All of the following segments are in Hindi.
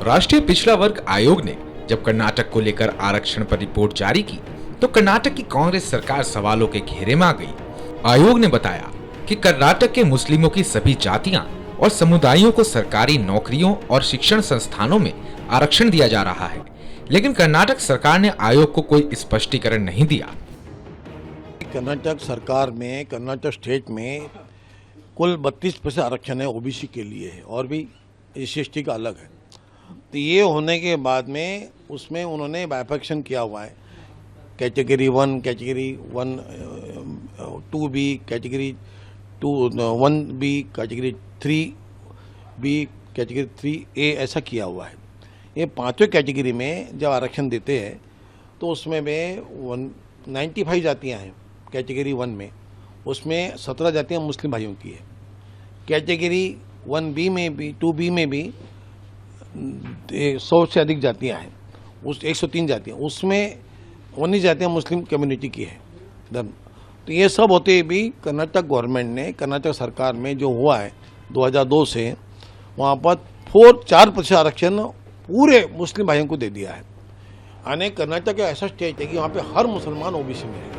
राष्ट्रीय पिछड़ा वर्ग आयोग ने जब कर्नाटक को लेकर आरक्षण पर रिपोर्ट जारी की तो कर्नाटक की कांग्रेस सरकार सवालों के घेरे में आ गई। आयोग ने बताया कि कर्नाटक के मुस्लिमों की सभी जातियां और समुदायों को सरकारी नौकरियों और शिक्षण संस्थानों में आरक्षण दिया जा रहा है, लेकिन कर्नाटक सरकार ने आयोग को कोई स्पष्टीकरण नहीं दिया। कर्नाटक सरकार में, कर्नाटक स्टेट में कुल 32% आरक्षण है ओबीसी के लिए है और भी SC/ST का अलग है। तो ये होने के बाद में उसमें उन्होंने बाइफर्केशन किया हुआ है, category 1, category 1 2B, category 1B, category 3B, category 3A ऐसा किया हुआ है। ये पांचों कैटेगरी में जब आरक्षण देते हैं तो उसमें 95 जातियां हैं कैटेगरी 1 में, उसमें 17 जातियां मुस्लिम भाइयों की है। कैटेगरी 1B में भी 2B में भी 100 से अधिक जातियां हैं, उस 103 जातियां, उसमें 19 जातियां मुस्लिम कम्युनिटी की है धर्म। तो ये सब होते भी कर्नाटक गवर्नमेंट ने, कर्नाटक सरकार में जो हुआ है 2002 से वहाँ पर 4% आरक्षण पूरे मुस्लिम भाइयों को दे दिया है। यानी कर्नाटक ऐसा स्टेट है कि वहाँ पे हर मुसलमान ओबीसी में है।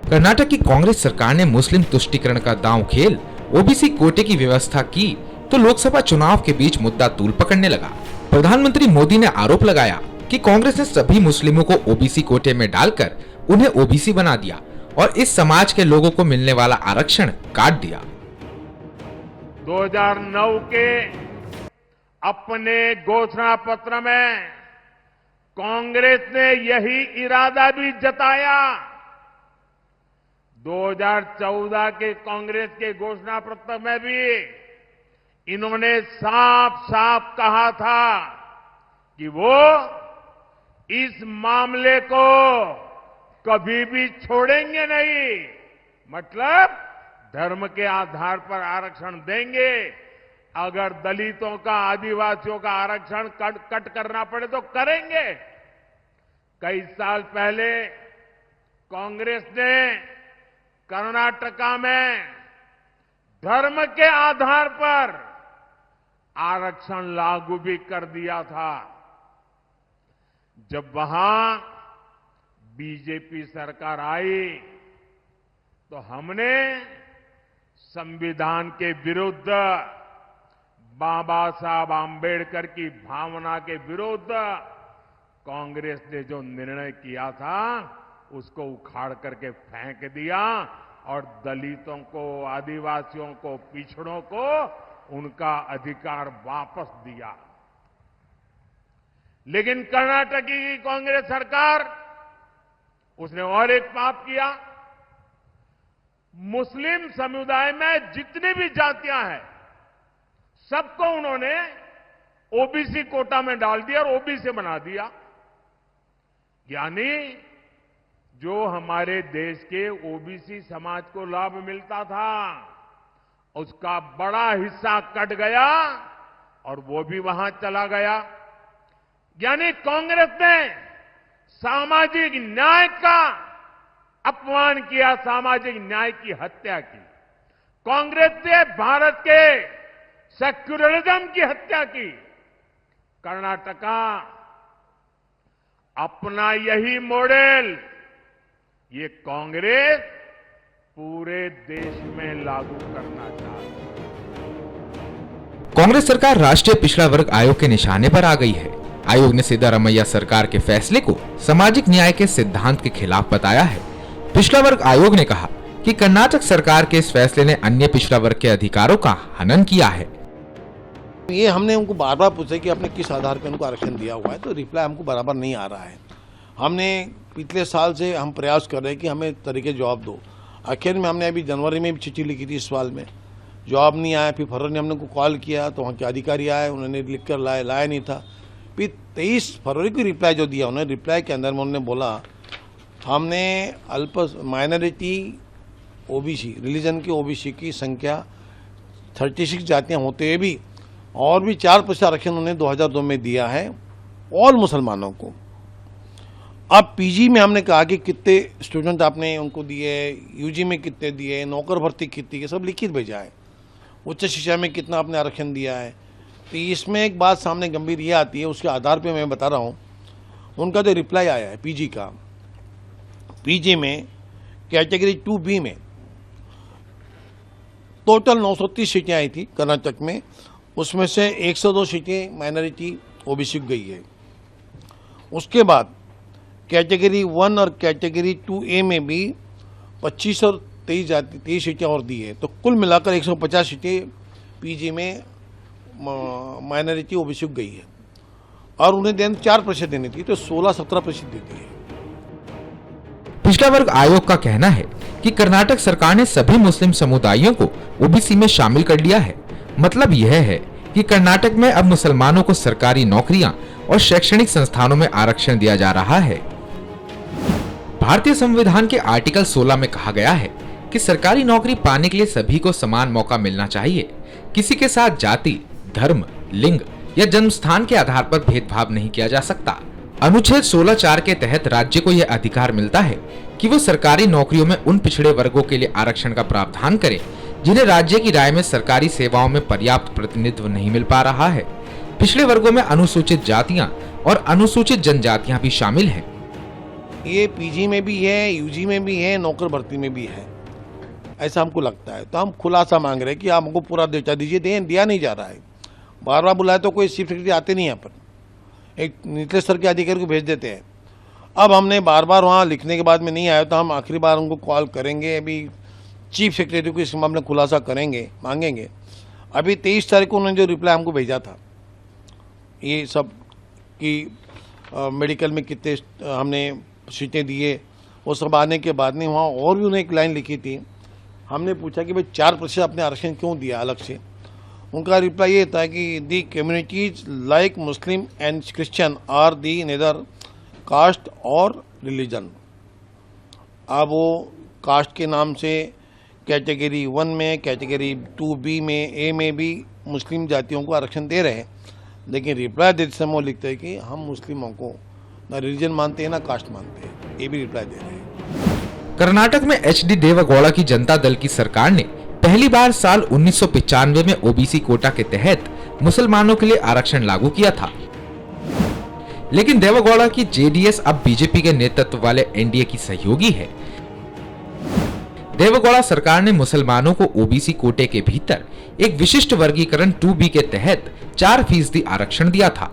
कर्नाटक की कांग्रेस सरकार ने मुस्लिम तुष्टीकरण का दांव खेल ओबीसी कोटे की व्यवस्था की तो लोकसभा चुनाव के बीच मुद्दा तूल पकड़ने लगा। प्रधानमंत्री मोदी ने आरोप लगाया कि कांग्रेस ने सभी मुस्लिमों को ओबीसी कोटे में डालकर उन्हें ओबीसी बना दिया और इस समाज के लोगों को मिलने वाला आरक्षण काट दिया। 2009 के अपने घोषणा पत्र में कांग्रेस ने यही इरादा भी जताया। 2014 के कांग्रेस के घोषणा पत्र में भी इन्होंने साफ साफ कहा था कि वो इस मामले को कभी भी छोड़ेंगे नहीं, मतलब धर्म के आधार पर आरक्षण देंगे। अगर दलितों का, आदिवासियों का आरक्षण कट करना पड़े तो करेंगे। कई साल पहले कांग्रेस ने कर्नाटका में धर्म के आधार पर आरक्षण लागू भी कर दिया था। जब वहां बीजेपी सरकार आई तो हमने संविधान के विरुद्ध, बाबा साहब आंबेडकर की भावना के विरुद्ध कांग्रेस ने जो निर्णय किया था उसको उखाड़ करके फेंक दिया और दलितों को, आदिवासियों को, पिछड़ों को उनका अधिकार वापस दिया। लेकिन कर्नाटक की कांग्रेस सरकार, उसने और एक पाप किया। मुस्लिम समुदाय में जितनी भी जातियां हैं सबको उन्होंने ओबीसी कोटा में डाल दिया और ओबीसी बना दिया। यानी जो हमारे देश के ओबीसी समाज को लाभ मिलता था उसका बड़ा हिस्सा कट गया और वो भी वहां चला गया। यानी कांग्रेस ने सामाजिक न्याय का अपमान किया, सामाजिक न्याय की हत्या की। कांग्रेस ने भारत के सेक्युलरिज्म की हत्या की। कर्नाटका अपना यही मॉडल ये कांग्रेस पूरे देश में लागू करना चाहती है। कांग्रेस सरकार राष्ट्रीय पिछड़ा वर्ग आयोग के निशाने पर आ गई है। आयोग ने सिद्धारमैया सरकार के फैसले को सामाजिक न्याय के सिद्धांत के खिलाफ बताया है। पिछड़ा वर्ग आयोग ने कहा कि कर्नाटक सरकार के इस फैसले ने अन्य पिछड़ा वर्ग के अधिकारों का हनन किया है। ये हमने उनको बार बार पूछा कि आपने किस आधार पर उनको आरक्षण दिया हुआ है, तो रिप्लाई हमको बराबर नहीं आ रहा है। हमने पिछले साल से हम प्रयास कर रहे हैं कि हमें तरीके जवाब दो। आखिर में हमने अभी जनवरी में भी चिट्ठी लिखी थी इस साल में, जवाब नहीं आया। फिर फरवरी में हमने उनको कॉल किया तो वहाँ के अधिकारी आए, उन्होंने लिख कर लाया नहीं था। फिर 23 फरवरी को रिप्लाई जो दिया उन्होंने, रिप्लाई के अंदर में उन्होंने बोला हमने अल्प माइनॉरिटी ओबीसी, रिलीजन की ओबीसी की संख्या 36 जातियाँ होते हुए भी और भी 4% आरक्षण उन्होंने 2002 में दिया है ऑल मुसलमानों को। अब पीजी में हमने कहा कि कितने स्टूडेंट आपने उनको दिए, यूजी में कितने दिए, नौकर भर्ती कितनी है, सब लिखित भेजा है। उच्च शिक्षा में कितना आपने आरक्षण दिया है, तो इसमें एक बात सामने गंभीर ये आती है, उसके आधार पे मैं बता रहा हूँ। उनका जो रिप्लाई आया है पीजी का, पीजी में कैटेगरी 2B में टोटल 930 सीटें आई थी कर्नाटक में, उसमें से 102 सीटें माइनॉरिटी ओबीसी को गई है। उसके बाद कैटेगरी 1 और कैटेगरी 2A में भी 25 और 23 सीटें और दी है। तो कुल मिलाकर 150 सीटें पीजी में माइनॉरिटी ओबीसी को गई है, और उन्हें 4% देनी थी, तो 16-17% देती है। पिछड़ा वर्ग आयोग का कहना है कि कर्नाटक सरकार ने सभी मुस्लिम समुदायों को ओबीसी में शामिल कर लिया है। मतलब यह है कि कर्नाटक में अब मुसलमानों को सरकारी नौकरियां और शैक्षणिक संस्थानों में आरक्षण दिया जा रहा है। भारतीय संविधान के आर्टिकल 16 में कहा गया है कि सरकारी नौकरी पाने के लिए सभी को समान मौका मिलना चाहिए। किसी के साथ जाति, धर्म, लिंग या जन्म स्थान के आधार पर भेदभाव नहीं किया जा सकता। अनुच्छेद 16(4) के तहत राज्य को यह अधिकार मिलता है कि वो सरकारी नौकरियों में उन पिछड़े वर्गों के लिए आरक्षण का प्रावधान करे जिन्हें राज्य की राय में सरकारी सेवाओं में पर्याप्त प्रतिनिधित्व नहीं मिल पा रहा है। पिछड़े वर्गों में अनुसूचित जातियां और अनुसूचित जनजातियां भी शामिल हैं। ये पीजी में भी है, यूजी में भी है, नौकर भर्ती में भी है, ऐसा हमको लगता है। तो हम खुलासा मांग रहे हैं कि आप हमको पूरा डेटा दीजिए। दिया नहीं जा रहा है। बार बार बुलाए तो कोई चीफ सेक्रेटरी आते नहीं यहाँ पर, एक निचले स्तर के अधिकारी को भेज देते हैं। अब हमने बार बार वहाँ लिखने के बाद में नहीं आया, तो हम आखिरी बार उनको कॉल करेंगे। अभी चीफ सेक्रेटरी को इस मामले में खुलासा करेंगे, मांगेंगे। अभी 23 तारीख को उन्होंने जो रिप्लाई हमको भेजा था, ये सब कि मेडिकल में कितने हमने सीटें दिए, वो सब आने के बाद में वहाँ और भी उन्होंने एक लाइन लिखी थी। हमने पूछा कि भाई 4% अपने आरक्षण क्यों दिया अलग से। उनका रिप्लाई ये था कि the communities like Muslim and Christian are the neither caste और रिलीजन। अब वो कास्ट के नाम से कैटेगरी 1 में, कैटेगरी 2B में, ए में भी मुस्लिम जातियों को आरक्षण दे रहे हैं, लेकिन रिप्लाई देते समय वो लिखते हैं कि हम मुस्लिमों को ना रिलीजन मानते हैं ना कास्ट मानते हैं। ये भी रिप्लाई दे रहे हैं। कर्नाटक में HD देवेगौड़ा की जनता दल की सरकार ने पहली बार साल 1995 में ओबीसी कोटा के तहत मुसलमानों के लिए आरक्षण लागू किया था, लेकिन देवेगौड़ा की जेडीएस अब बीजेपी के नेतृत्व वाले एनडीए की सहयोगी है। देवेगौड़ा सरकार ने मुसलमानों को ओबीसी कोटे के भीतर एक विशिष्ट वर्गीकरण 2B के तहत 4% आरक्षण दिया था।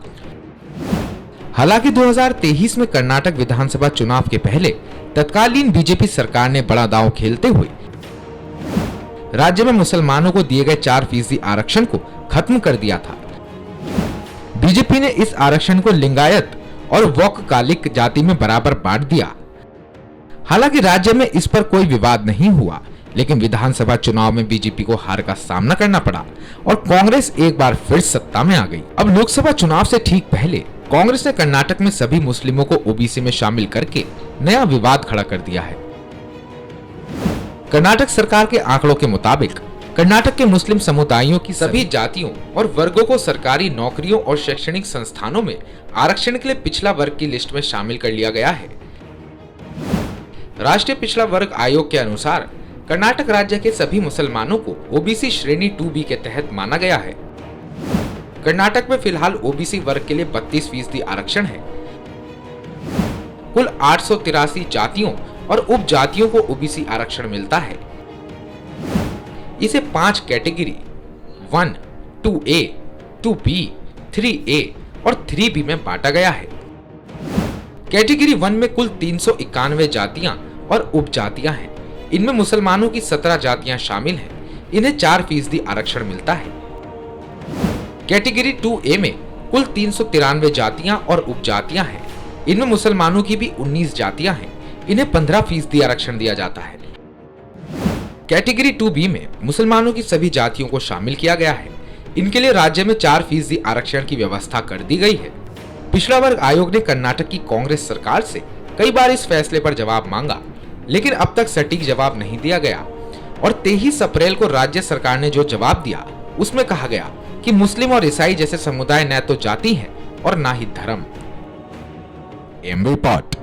हालांकि 2023 में कर्नाटक विधानसभा चुनाव के पहले तत्कालीन बीजेपी सरकार ने बड़ा दांव खेलते हुए राज्य में मुसलमानों को दिए गए 4% आरक्षण को खत्म कर दिया था। बीजेपी ने इस आरक्षण को लिंगायत और वोक्कालिक जाति में बराबर बांट दिया। हालांकि राज्य में इस पर कोई विवाद नहीं हुआ, लेकिन विधानसभा चुनाव में बीजेपी को हार का सामना करना पड़ा और कांग्रेस एक बार फिर सत्ता में आ गई। अब लोकसभा चुनाव से ठीक पहले कांग्रेस ने कर्नाटक में सभी मुस्लिमों को ओबीसी में शामिल करके नया विवाद खड़ा कर दिया है। कर्नाटक सरकार के आंकड़ों के मुताबिक कर्नाटक के मुस्लिम समुदायों की सभी जातियों और वर्गों को सरकारी नौकरियों और शैक्षणिक संस्थानों में आरक्षण के लिए पिछड़ा वर्ग की लिस्ट में शामिल कर लिया गया है। राष्ट्रीय पिछड़ा वर्ग आयोग के अनुसार कर्नाटक राज्य के सभी मुसलमानों को ओबीसी श्रेणी 2B के तहत माना गया है। कर्नाटक में फिलहाल ओबीसी वर्ग के लिए 32% आरक्षण है। कुल 883 जातियों और उप जातियों को ओबीसी आरक्षण मिलता है। इसे 5 कैटेगरी 1, 2A, 2B, 3A और 3B में बांटा गया है। कैटेगरी 1 में कुल 391 जातियां और उप जातियां हैं। इनमें मुसलमानों की 17 जातियां शामिल हैं। इन्हें 4% आरक्षण मिलता है। कैटेगरी 2A में कुल 393 जातियां और उपजातियां हैं। इनमें मुसलमानों की भी 19 जातियां हैं। इन्हें 15% आरक्षण दिया जाता है। कैटेगरी 2B में मुसलमानों की सभी जातियों को शामिल किया गया है। इनके लिए राज्य में 4% आरक्षण की व्यवस्था कर दी गई है। पिछड़ा वर्ग आयोग ने कर्नाटक की कांग्रेस सरकार से कई बार इस फैसले पर जवाब मांगा, लेकिन अब तक सटीक जवाब नहीं दिया गया। और 23 अप्रैल को राज्य सरकार ने जो जवाब दिया उसमें कहा गया कि मुस्लिम और ईसाई जैसे समुदाय न तो जाति है और न ही धर्म। M report.